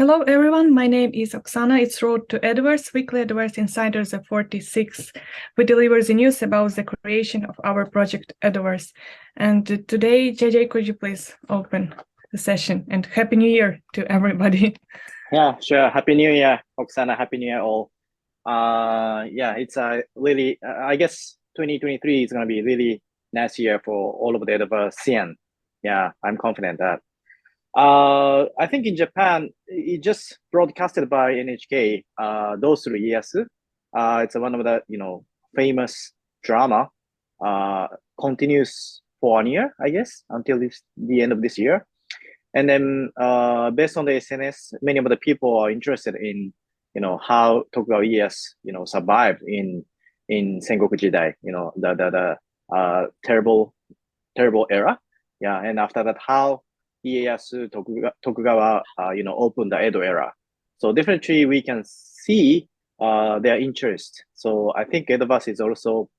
Hello everyone, my name is Oksana. It's Road to Edoverse, weekly Edoverse Insiders of 46. We deliver the news about the creation of our project Edoverse. And today, JJ, could you please open the session? And Happy New Year to everybody. Yeah, sure. Happy New Year, Oksana. Happy New Year all. It's really, I guess 2023 is going to be really nice year for all of the Edoverse scene. Yeah, I'm confident that. I think in Japan, it just broadcasted by NHK, those 3 years. It's one of the, famous drama, continues for 1 year, I guess, until the end of this year. And then, based on the SNS, many of the people are interested in, how Tokugawa Ieyasu, survived in Sengoku Jidai, the terrible era. Yeah, and after that, how Ieyasu Tokugawa, opened the Edo era. So definitely we can see their interest. So I think Edoverse is also,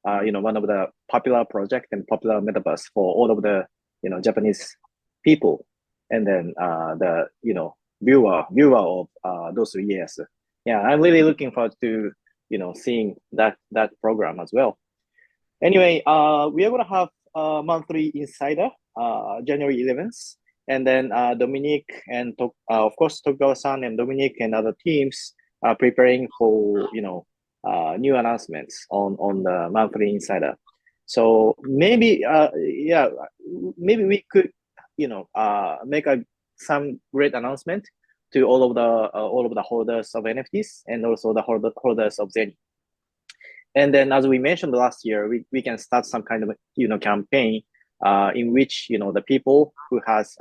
one of the popular project and popular metaverse for all of the, Japanese people. And then the, viewer of those 3 years. Yeah, I'm really looking forward to, seeing that program as well. Anyway, we are going to have monthly insider, January 11th, and then Dominique and of course Tokugawa-san and Dominique and other teams are preparing for new announcements on the monthly insider. So maybe maybe we could make some great announcement to all of the holders of NFTs and also the holders of Zen. And then, as we mentioned last year, we can start some kind of campaign in which the people who has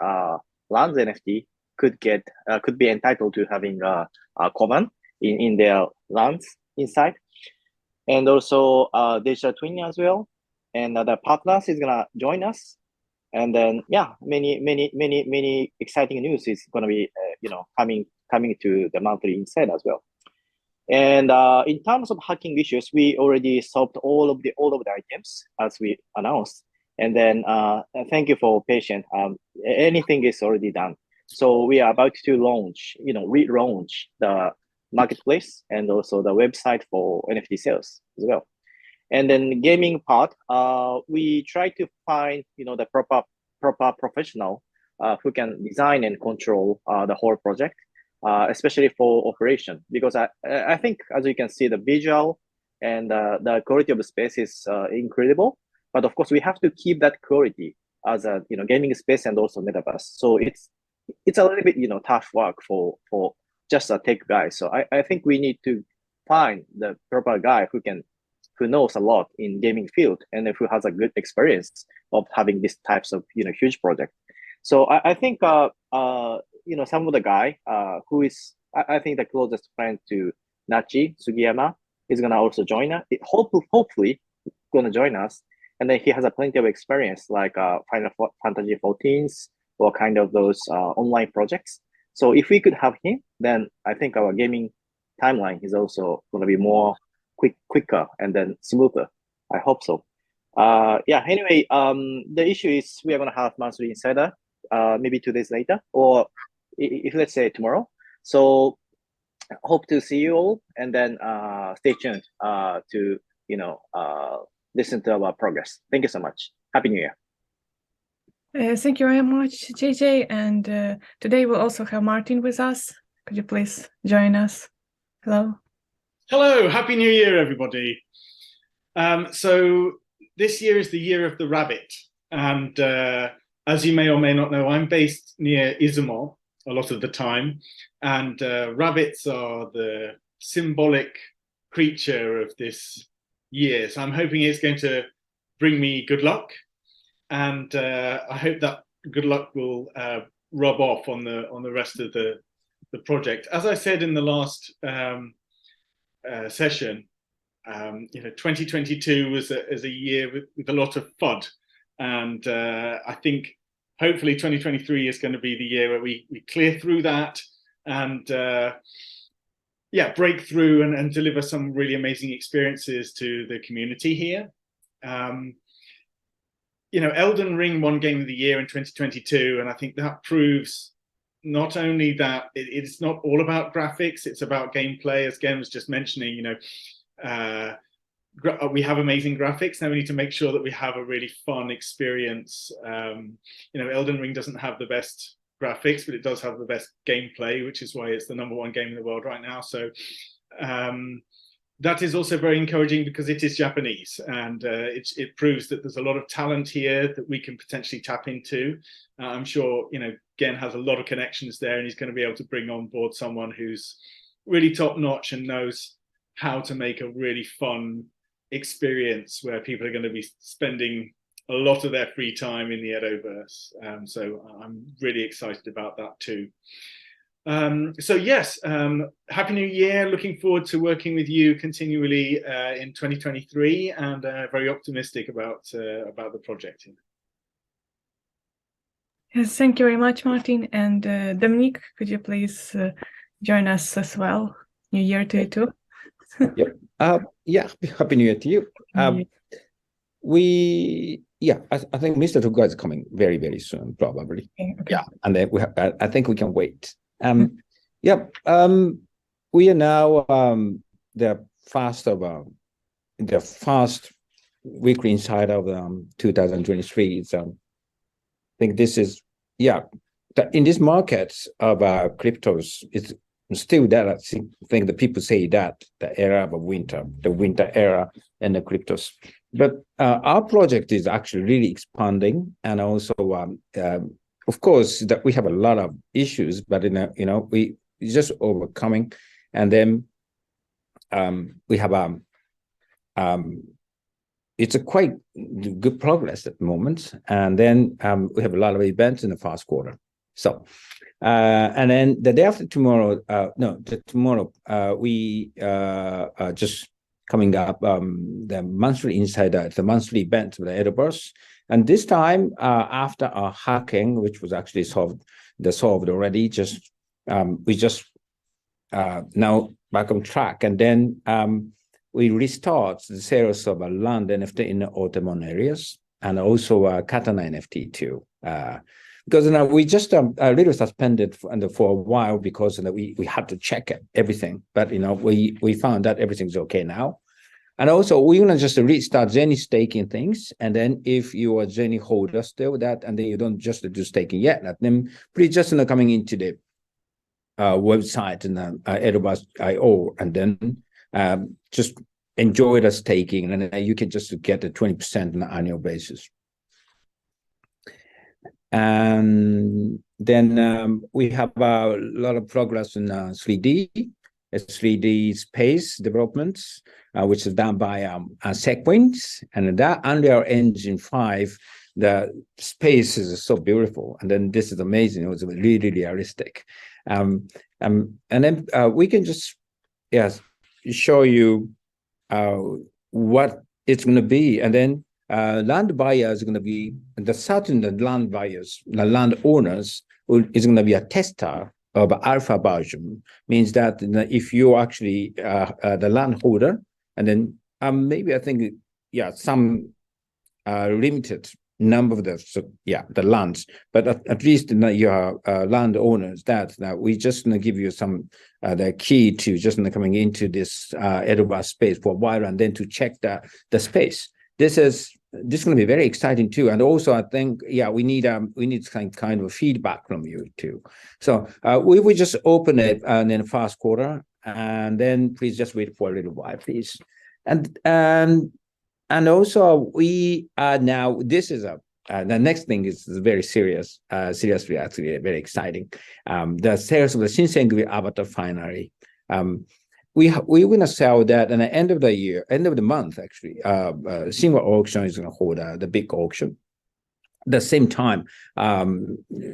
lands NFT could be entitled to having a common in their lands inside, and also digital twin as well. And the partners is gonna join us, and then many exciting news is gonna be coming to the monthly insight as well. And in terms of hacking issues, we already solved all of the items as we announced. And then thank you for patience. Anything is already done. So we are about to relaunch the marketplace and also the website for NFT sales as well. And then gaming part, we try to find the proper professional who can design and control the whole project. Especially for operation, because I think, as you can see, the visual and the quality of the space is incredible. But of course, we have to keep that quality as a gaming space and also metaverse. So it's a little bit tough work for just a tech guy. So I think we need to find the proper guy who knows a lot in gaming field and who has a good experience of having these types of huge project. So I think some of the guy who is I think the closest friend to Nachi Sugiyama is gonna also join us. Hopefully gonna join us, and then he has a plenty of experience like Final Fantasy 14s or kind of those online projects. So if we could have him, then I think our gaming timeline is also gonna be more quicker and then smoother. I hope so. Anyway, the issue is we are gonna have monthly insider. Maybe 2 days later, or if let's say tomorrow. So hope to see you all, and then stay tuned to listen to our progress. Thank you so much. Happy New Year. Thank you very much, JJ. And today we'll also have Martin with us. Could you please join us? Hello. Hello. Happy New Year, everybody. So this year is the year of the rabbit, and as you may or may not know, I'm based near Izumo a lot of the time, and rabbits are the symbolic creature of this year. So I'm hoping it's going to bring me good luck, and I hope that good luck will rub off on the rest of the project. As I said in the last session, 2022 was a year with a lot of FUD. And I think hopefully 2023 is going to be the year where we clear through that and break through and deliver some really amazing experiences to the community here. Elden Ring won Game of the Year in 2022, and I think that proves not only that it's not all about graphics, it's about gameplay, as Gen was just mentioning. We have amazing graphics. Now we need to make sure that we have a really fun experience. Elden Ring doesn't have the best graphics, but it does have the best gameplay, which is why it's the #1 game in the world right now. So that is also very encouraging because it is Japanese, and it proves that there's a lot of talent here that we can potentially tap into. I'm sure Gen has a lot of connections there, and he's going to be able to bring on board someone who's really top notch and knows how to make a really fun experience where people are going to be spending a lot of their free time in the Edoverse. So I'm really excited about that too. So yes, Happy New Year. Looking forward to working with you continually in 2023, and very optimistic about the project. Yes, thank you very much, Martin. And Dominique, could you please join us as well? New Year to you too. Yep. Happy New Year to you. I think Mr. Tokugawa is coming very, very soon, probably. Okay. Yeah, and then I think we can wait. We are now the first weekly insider of 2023. So I think this is in this market of cryptos, it's still that I think the people say that the era of the winter era and the cryptos. But our project is actually really expanding, and also of course that we have a lot of issues, but we just overcoming, and then we have it's a quite good progress at the moment, and then we have a lot of events in the first quarter. So and then the day after tomorrow, we are just coming up the monthly insider, the monthly event of the Edoverse. And this time, after our hacking, which was actually solved already, we just now back on track. And then we restart the sales of land NFT in the Ottoman areas, and also Katana NFT too. Because we just a little suspended for a while because we had to check everything, but we found that everything's okay now. And also we're gonna just restart Zenny staking things, and then if you are Zenny holder still that, and then you don't just do staking yet, then please just coming into the website and Edoverse.io, and then just enjoy the staking, and then you can just get the 20% on an annual basis. And then we have a lot of progress in 3D space developments, which is done by Sequence, and that Unreal Engine 5, the space is so beautiful, and then this is amazing. It was really realistic, and then we can just show you what it's going to be, and then land buyers are going to be certain land buyers, the land owners is going to be a tester of alpha version. Means that if you actually the landholder, and then maybe I think some limited number of the lands, but at least your landowners that we just give you some the key to just coming into this Edoverse space for a while, and then to check the space. This is going to be very exciting too, and also I think we need kind of feedback from you too. So we will just open it in the first quarter, and then please just wait for a little while, please. And also we are now. This is the next thing is very serious. Seriously, actually very exciting. The sales of the Shinsengumi avatar finally. We're going to sell that at the end of the year, end of the month, actually. Shinwa Auction is going to hold the big auction. At the same time,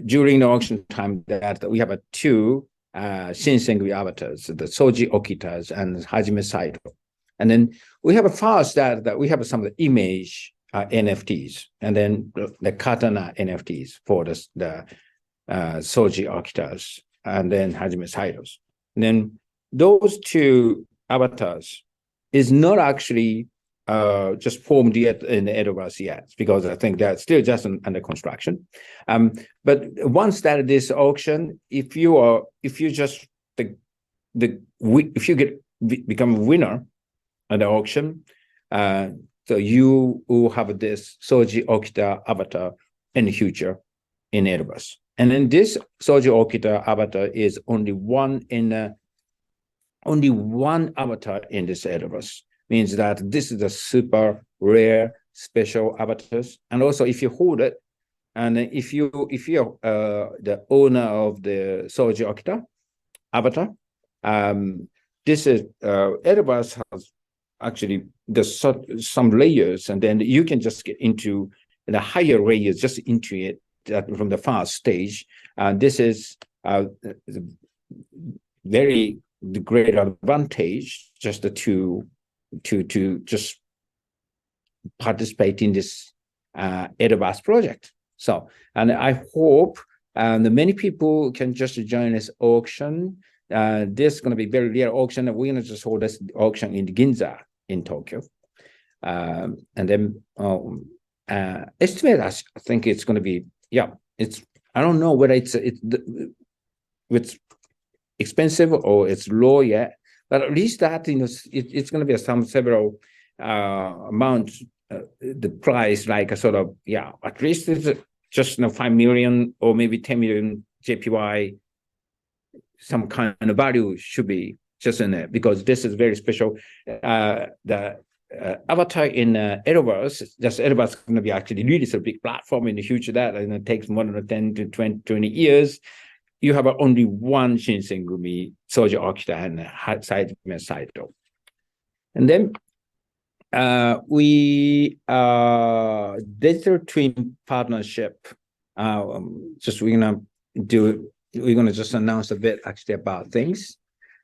during the auction time, that we have two Shinsengumi avatars, the Soji Okitas and Hajime Saito. And then we have a first that we have some of the image NFTs, and then the Katana NFTs for the Soji Okitas, and then Hajime Saitos. And then those two avatars is not actually just formed yet in the Edoverse yet, because I think that's still just under construction. But once that this auction, if you become a winner at the auction, so you will have this Soji Okita avatar in the future in Edoverse. And then this Soji Okita avatar is only one avatar in this Edoverse. Means that this is a super rare special avatars. And also if you hold it, and if you're the owner of the Soji Okita avatar, this is Edoverse has actually some layers, and then you can just get into the higher layers, just into it from the first stage. This is very great advantage just to just participate in this Edoverse project. So, and I hope many people can just join this auction. This is going to be very rare auction, and we're going to just hold this auction in Ginza in Tokyo. And then estimate, I think it's going to be, I don't know whether it's expensive or it's low yet, but at least that, it's going to be several amounts, the price, like a sort of, at least it's just 5 million or maybe 10 million JPY, some kind of value should be just in there, because this is very special. The avatar in Edoverse, Edoverse is going to be actually really a big platform in the future that it takes more than 10 to 20 years. You have only one Shinsengumi, Soji Okita, and Saito. And then we digital twin partnership. We're gonna just announce a bit actually about things.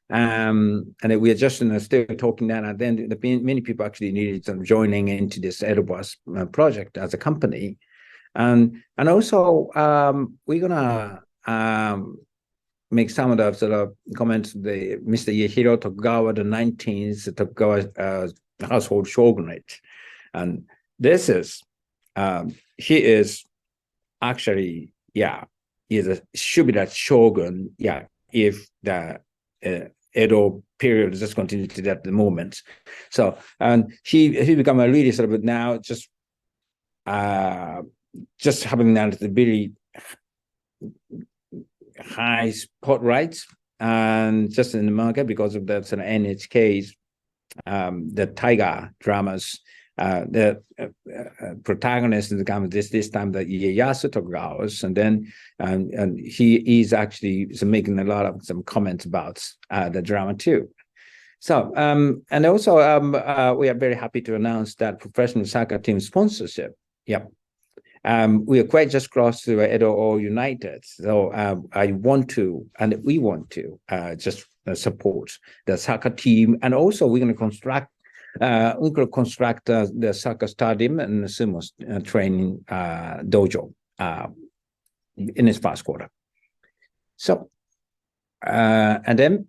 And then we are just still talking that, and then many people actually needed some joining into this Edoverse project as a company. And also we're gonna make some of the sort of comments. Mr. Iehiro Tokugawa, the 19th Tokugawa household shogunate, and this is he is actually should be that shogun if the Edo period just continues to that the moment. So and he become a really sort of now just having that really high spotlights and just in the market because of that sort of NHK's the Tiger dramas. The protagonist in the game this time the Ieyasu Tokugawa, and then and he is actually making a lot of some comments about the drama too. So and also we are very happy to announce that professional soccer team sponsorship. We are quite just close to Edo All United. So I want to, and we want to just support the soccer team, and also we're going to construct the soccer stadium and the sumo training dojo in this first quarter. So, and then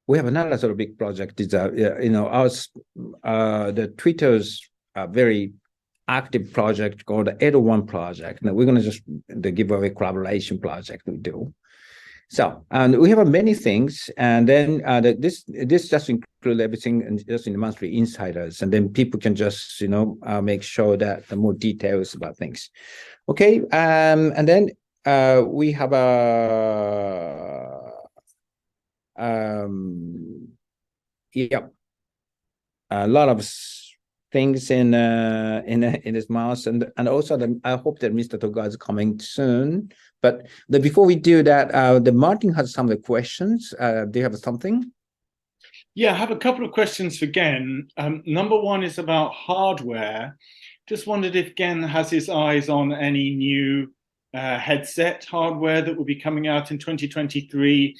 we have another sort of big project. It's the Twitter's very active project called the Edo One project. Now we're going to just the giveaway collaboration project we do. So, and we have many things, and then this just include everything and just in the monthly insiders, and then people can just make sure that the more details about things. Okay, and then we have a lot of things in this mouse, and also I hope that Mr. Tokugawa is coming soon. But before we do that, the Martin has some of the questions. Do you have something? Yeah, I have a couple of questions for Gen. Number one is about hardware. Just wondered if Gen has his eyes on any new headset hardware that will be coming out in 2023.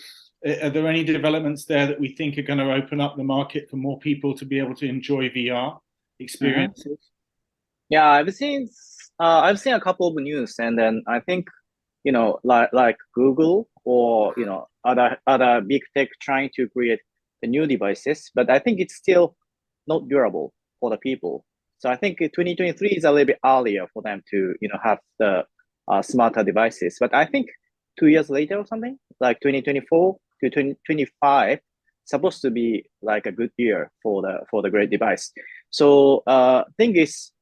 Are there any developments there that we think are going to open up the market for more people to be able to enjoy VR experiences? Yeah, I've seen a couple of news, and then I think like Google or other big tech trying to create the new devices, but I think it's still not durable for the people. So I think 2023 is a little bit earlier for them to, have the smarter devices. But I think 2 years later or something, like 2024 to 2025, supposed to be like a good year for the great device. So thing is,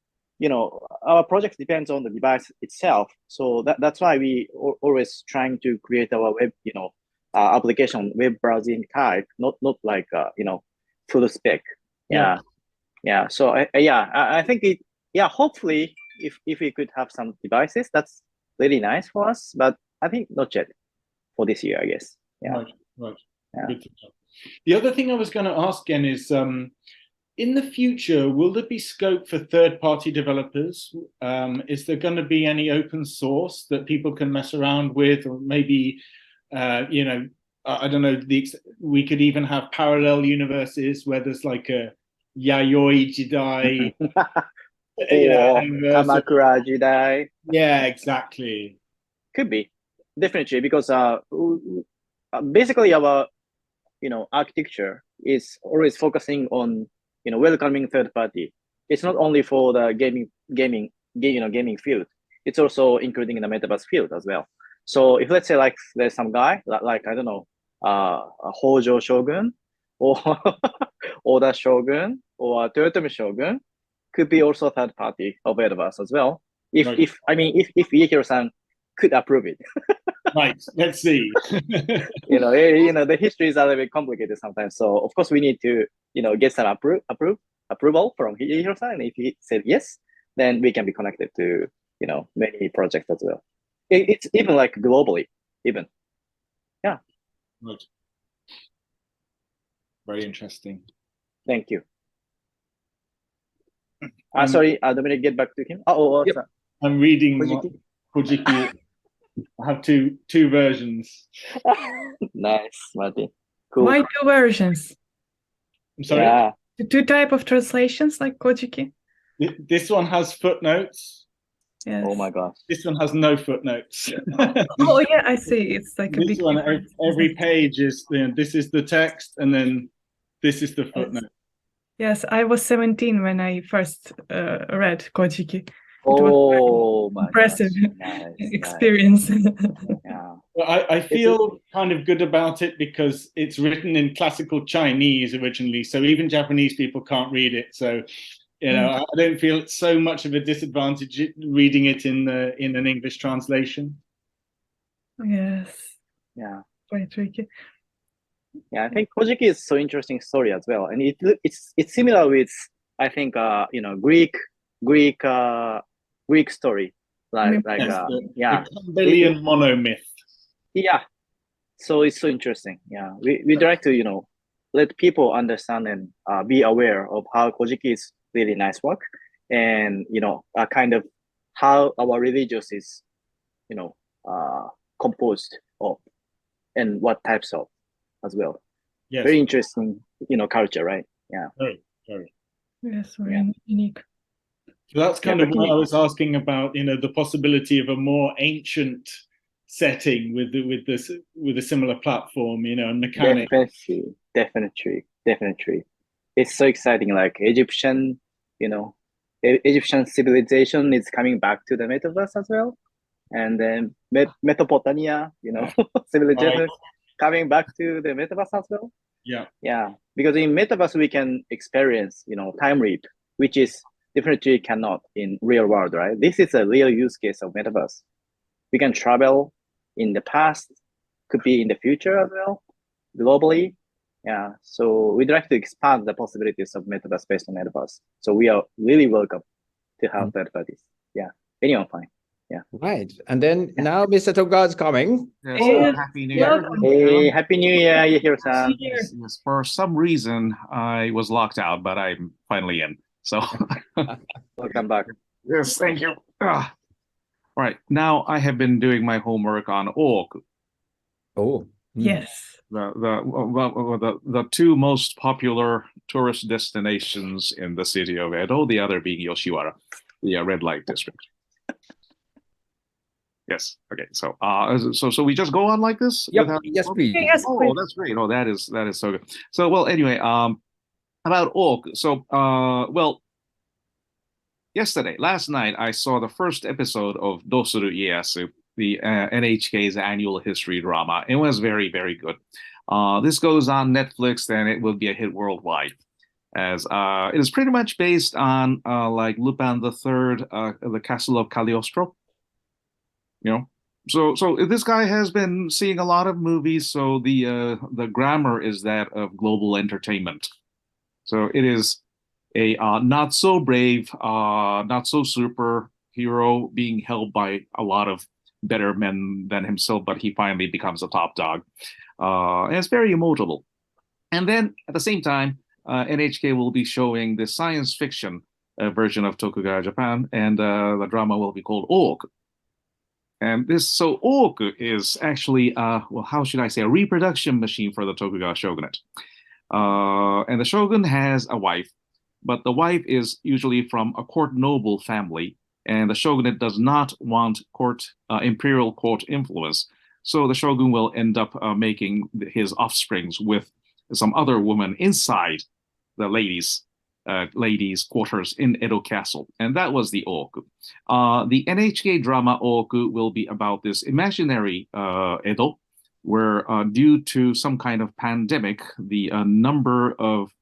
our project depends on the device itself. So that's why we always trying to create our web, application web browsing type, not like full spec. Yeah. So I think hopefully if we could have some devices, that's really nice for us. But I think not yet for this year, I guess. Yeah. Right. Yeah. Good to know. The other thing I was going to ask, Gen, is in the future, will there be scope for third-party developers? Is there going to be any open source that people can mess around with, or maybe, I don't know, we could even have parallel universes where there's like a Yayoi Jidai, Kamakura Jidai. Yeah, exactly. Could be, definitely, because basically our architecture is always focusing on welcoming third party. It's not only for the gaming field. It's also including the metaverse field as well. So if let's say like there's some guy like I don't know, Hojo Shogun or Oda Shogun or Toyotomi Shogun could be also third party of Edoverse as well. If Iehiro-san could approve it. Right, let's see. The history is a little bit complicated sometimes. So of course we need to, get some approval from Iehiro-san. And if he said yes, then we can be connected to, many projects as well. It's even like globally, even. Yeah. Right. Very interesting. Thank you. Sorry, Dominic, get back to him. Yep. I'm reading Kojiki. I have two versions. Nice, Martin. Cool. Why two versions? I'm sorry? Yeah. The two type of translations like Kojiki? This one has footnotes. Yes. Oh my gosh. This one has no footnotes. Oh yeah, I see. It's like a This big one, difference. every page is, this is the text, and then this is the footnote. Yes, I was 17 when I first read Kojiki. Oh my Impressive nice, experience. Yeah. Well, I feel kind of good about it because it's written in classical Chinese originally, so even Japanese people can't read it. So, I don't feel it's so much of a disadvantage reading it in an English translation. Yeah. Quite tricky. Yeah, I think Kojiki is so interesting story as well, and it's similar with I think Greek story the Campbellian monomyth. Yeah, so it's so interesting. Yeah, we try to let people understand and be aware of how Kojiki is really nice work, and kind of how our religious is composed of, and what types of as well. Yes. Very interesting culture, right? Yeah. Very. Yes, very unique. So that's kind of what I was asking about, the possibility of a more ancient setting with a similar platform, and mechanics. Definitely. It's so exciting. Like Egyptian civilization is coming back to the metaverse as well, and then Mesopotamia, civilization coming back to the metaverse as well. Yeah. Because in metaverse we can experience, time leap, which is definitely cannot in real world, right? This is a real use case of metaverse. We can travel in the past, could be in the future as well, globally. Yeah. So we'd like to expand the possibilities of metaverse based on metaverse. So we are really welcome to have third parties. Yeah. Anyone fine. Yeah. Right. And then now Mr. Tokugawa is coming. Yes, Yes. Happy New Year. Hey, Happy New Year, Iehiro-san. Yes, for some reason, I was locked out, but I'm finally in. So, Welcome back. yes, thank you. All right, now I have been doing my homework on Oku, Oh. Yes. the two most popular tourist destinations in the city of Edo, the other being Yoshiwara, the red light district. Yes. Okay. So so we just go on like this? Yep. without- Yes, please. Yes, Oh, please. that's great. Oh, that is so good. So well, anyway, about org. So well, last night, I saw the first episode of Dosuru Ieyasu, the NHK's annual history drama. It was very, very good. This goes on Netflix, and it will be a hit worldwide, as it is pretty much based on like Lupin the Third, the Castle of Cagliostro. You know, so this guy has been seeing a lot of movies, so the grammar is that of global entertainment. So it is a not so brave, not so super hero being held by a lot of better men than himself, but he finally becomes a top dog. And it's very emotional. And then at the same time, NHK will be showing the science fiction version of Tokugawa Japan, and the drama will be called Org. And so Org is actually, well, how should I say, a reproduction machine for the Tokugawa shogunate. And the shogun has a wife, but the wife is usually from a court noble family, and the shogunate does not want imperial court influence. So the shogun will end up making his offsprings with some other woman inside the ladies' quarters in Edo Castle, and that was the Oku. The NHK drama Oku will be about this imaginary Edo, where due to some kind of pandemic, the number of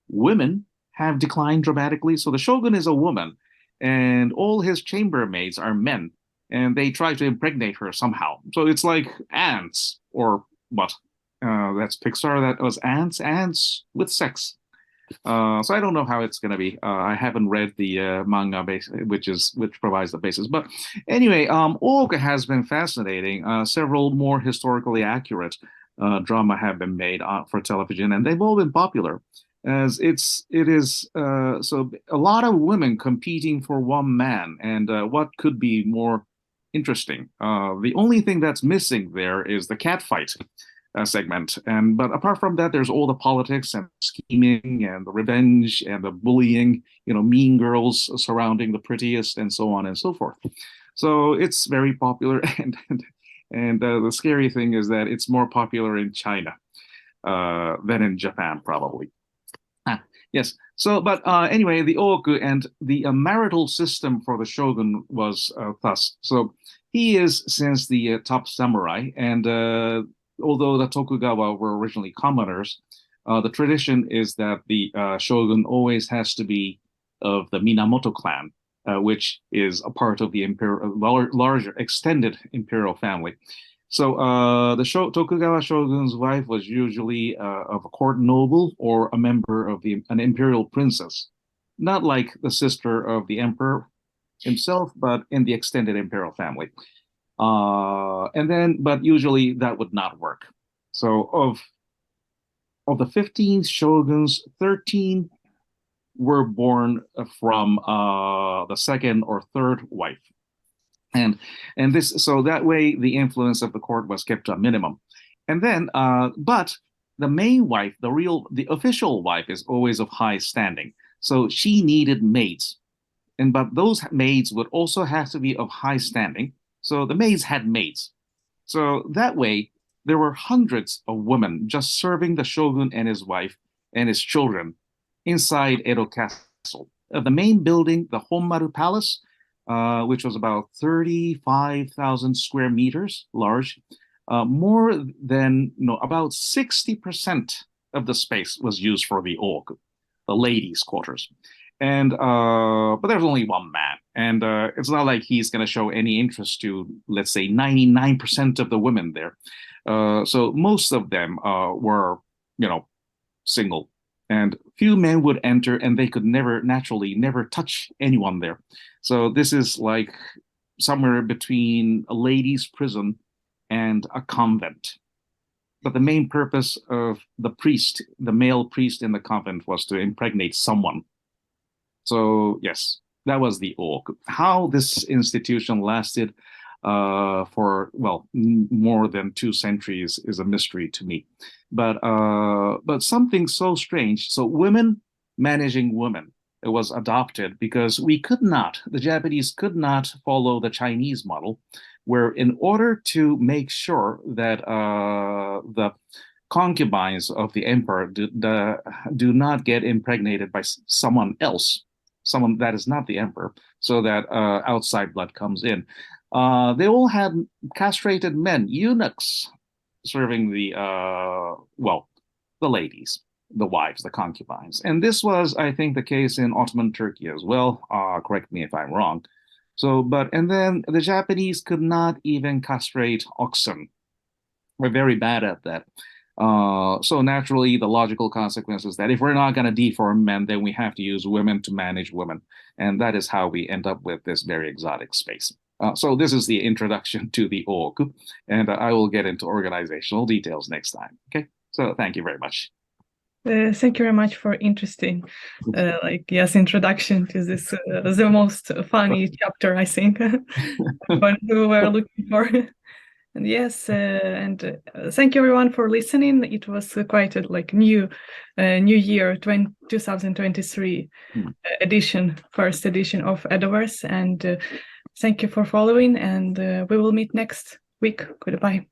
women have declined dramatically. So the shogun is a woman, and all his chambermaids are men, and they try to impregnate her somehow. So it's like ants, or what? That's Pixar. That was ants with sex. So I don't know how it's going to be. I haven't read the manga which provides the basis. But anyway, Org has been fascinating. Several more historically accurate drama have been made for television, and they've all been popular. As it is so a lot of women competing for one man, and what could be more interesting? The only thing that's missing there is the catfight segment, but apart from that, there's all the politics and scheming and the revenge and the bullying, mean girls surrounding the prettiest, and so on and so forth. So it's very popular, and the scary thing is that it's more popular in China than in Japan, probably. Yes. So, but anyway, the Oku and the marital system for the shogun was thus. So he is since the top samurai, and although the Tokugawa were originally commoners, the tradition is that the shogun always has to be of the Minamoto clan, which is a part of the larger extended imperial family. So the Tokugawa shogun's wife was usually of a court noble or a member of an imperial princess, not like the sister of the emperor himself, but in the extended imperial family. But usually that would not work. So of the 15 shoguns, 13 were born from the second or third wife. And this, so that way the influence of the court was kept to a minimum. And then, but the main wife, the official wife, is always of high standing. So she needed maids, but those maids would also have to be of high standing. So the maids had maids. So that way, there were hundreds of women just serving the shogun and his wife and his children inside Edo Castle. The main building, the Honmaru Palace, which was about 35,000 square meters large, more than about 60% of the space was used for the org, the ladies' quarters. And but there's only one man, and it's not like he's going to show any interest to, let's say, 99% of the women there. So most of them were, single, and few men would enter, and they could never touch anyone there. So this is like somewhere between a ladies' prison and a convent. But the main purpose of the male priest in the convent, was to impregnate someone. So yes, that was the org. How this institution lasted for, more than 2 centuries is a mystery to me. But something so strange. So women managing women. it was adopted because the Japanese could not follow the Chinese model, where in order to make sure that the concubines of the emperor do not get impregnated by someone else, someone that is not the emperor, so that outside blood comes in. They all had castrated men, eunuchs, serving the ladies, the wives, the concubines. And this was, I think, the case in Ottoman Turkey as well. Correct me if I'm wrong. And then the Japanese could not even castrate oxen. We're very bad at that. So naturally, the logical consequence is that if we're not going to deform men, then we have to use women to manage women. And that is how we end up with this very exotic space. So this is the introduction to the Oku, and I will get into organizational details next time. Okay, so thank you very much. Thank you very much for interesting, introduction to this, the most funny chapter, I think, what we were looking for. And yes, and thank you everyone for listening. It was quite a new year, 2023 first edition of Edoverse, and thank you for following, and we will meet next week. Goodbye.